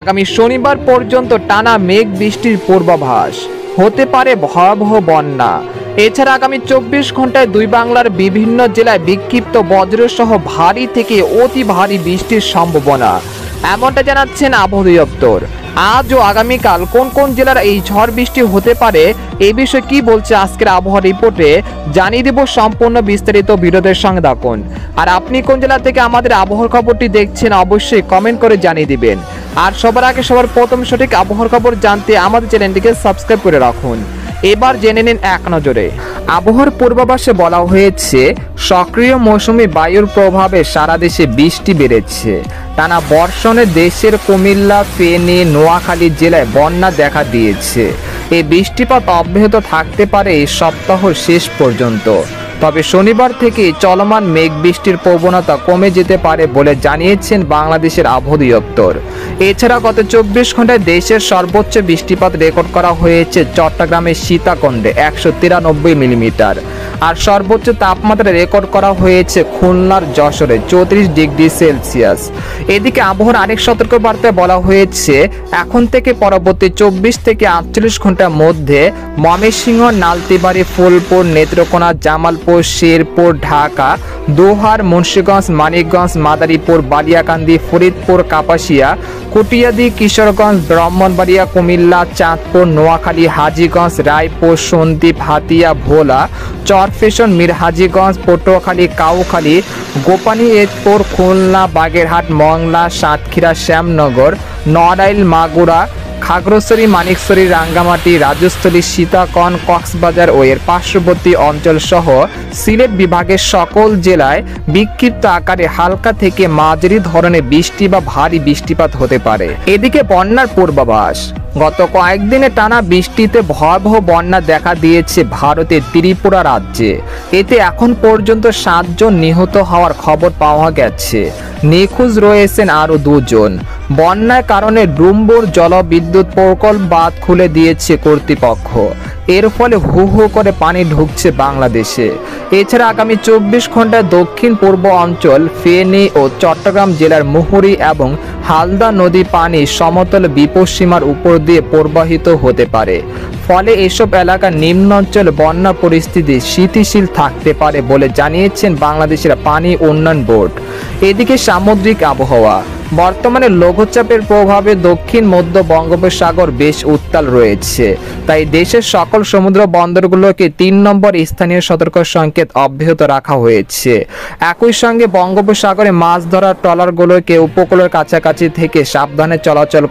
আগামী শনিবার পর্যন্ত টানা মেঘ বৃষ্টির পূর্বাভাস, হতে পারে ভয়াবহ বন্যা। এছাড়া আগামী 24 ঘন্টায় দুই বাংলার বিভিন্ন জেলায় বিক্ষিপ্ত বজ্রসহ ভারী থেকে অতি ভারী বৃষ্টির সম্ভাবনা, এমনটা জানাচ্ছেন আবহাওয়া দপ্তর। আজ ও আগামীকাল কোন কোন জেলার এই ঝড় বৃষ্টি হতে পারে এই বিষয়ে কি বলছে আজকের আবহাওয়া রিপোর্টে জানিয়ে দেব। সম্পূর্ণ বিস্তারিত ভিডিওদের সঙ্গে থাকুন। আর আপনি কোন জেলা থেকে আমাদের আবহাওয়ার খবরটি দেখছেন অবশ্যই কমেন্ট করে জানিয়ে দিবেন। আর সবার আগে সবার প্রথম সঠিক আবহাওয়ার খবর জানতে আমাদের চ্যানেলটিকে সাবস্ক্রাইব করে রাখুন। এবার জেনে নিন এক নজরে। আবহাওয়ার পূর্বাভাসে বলা হয়েছে, সক্রিয় মৌসুমী বায়ুর প্রভাবে সারা দেশে বৃষ্টি বেড়েছে। টানা বর্ষণে দেশের কুমিল্লা, ফেনী, নোয়াখালী জেলায় বন্যা দেখা দিয়েছে। এই বৃষ্টিপাত অব্যাহত থাকতে পারে এই সপ্তাহের শেষ পর্যন্ত। তবে শনিবার থেকে চলমান মেঘ বৃষ্টির প্রবণতা কমে যেতে পারে বলে জানিয়েছেন বাংলাদেশের আবহাওয়া দপ্তর। এছাড়া গত 24 ঘন্টায় দেশের সর্বোচ্চ বৃষ্টিপাত রেকর্ড করা হয়েছে চট্টগ্রামের সীতাকুণ্ডে 193 মিলিমিটার। আর সর্বোচ্চ তাপমাত্রা রেকর্ড করা হয়েছে খুলনার যশোরে 34 ডিগ্রি সেলসিয়াস। এদিকে আবহাওয়ার আরেক সতর্কবার্তায় বলা হয়েছে, এখন থেকে পরবর্তী 24 থেকে 48 ঘন্টার মধ্যে ময়মনসিংহ, নালতিবাড়ী, ফুলপুর, নেত্রকোনা, জামালপুর, শেরপুর, ঢাকা, দোহার, মুন্সিগঞ্জ, মানিকগঞ্জ, মাদারীপুর, বালিয়াকান্দি, ফরিদপুর, কাপাসিয়া, কটিয়াদি, কিশোরগঞ্জ, ব্রাহ্মণবাড়িয়া, কুমিল্লা, চাঁদপুর, নোয়াখালী, হাজীগঞ্জ, রায়পুর, সন্দ্বীপ, হাতিয়া, ভোলা, চরফ্যাশন, মিরহাজীগঞ্জ, পটুয়াখালী, কাউখালী, গোপানীপুর, খুলনা, বাগেরহাট, মংলা, সাতক্ষীরা, শ্যামনগর, নড়াইল, মাগুরা, খাগড়াছড়ি, মানিকছড়ি, রাঙ্গামাটি, রাজস্থলী, সীতাকুণ্ড, কক্সবাজার ও এর পার্শ্ববর্তী অঞ্চল সহ সিলেট বিভাগের সকল জেলায় বিক্ষিপ্ত আকারে হালকা থেকে মাঝারি ধরনের বৃষ্টি বা ভারী বৃষ্টিপাত হতে পারে। এদিকে বন্যার পূর্বাভাস, গত কয়েকদিনে টানা বৃষ্টিতে ভয়াবহ বন্যা দেখা দিয়েছে ভারতের ত্রিপুরা রাজ্যে। এতে এখন পর্যন্ত 7 জন নিহত হওয়ার খবর পাওয়া গেছে। নিখোঁজ রয়েছেন আরও 2 জন। বন্যার কারণে ডুম্বুর জলবিদ্যুৎ প্রকল্প বাঁধ খুলে দিয়েছে কর্তৃপক্ষ। এর ফলে হু হু করে পানি ঢুকছে বাংলাদেশে। এছাড়া আগামী 24 ঘন্টায় দক্ষিণ পূর্ব অঞ্চল, ফেনী ও চট্টগ্রাম জেলার মুহুরী এবং হালদা নদী পানি সমতল বিপদসীমার উপর দিয়ে প্রবাহিত হতে পারে। ফলে এসব এলাকার নিম্নাঞ্চল বন্যা পরিস্থিতি স্থিতিশীল থাকতে পারে বলে জানিয়েছেন বাংলাদেশের পানি উন্নয়ন বোর্ড। এদিকে সামুদ্রিক আবহাওয়া, বর্তমানে লঘুচাপের প্রভাবে দক্ষিণ মধ্য বঙ্গোপসাগর বেশ উত্তাল রয়েছে। তাই দেশের সকল সমুদ্র বন্দরগুলোকে 3 নম্বর স্থানীয় সতর্ক সংকেত অব্যাহত রাখা হয়েছে। একই সঙ্গে বঙ্গোপসাগরে মাছ ধরার ট্রলারগুলোকে উপকূলের কাছাকাছি থেকে সাবধানে চলাচল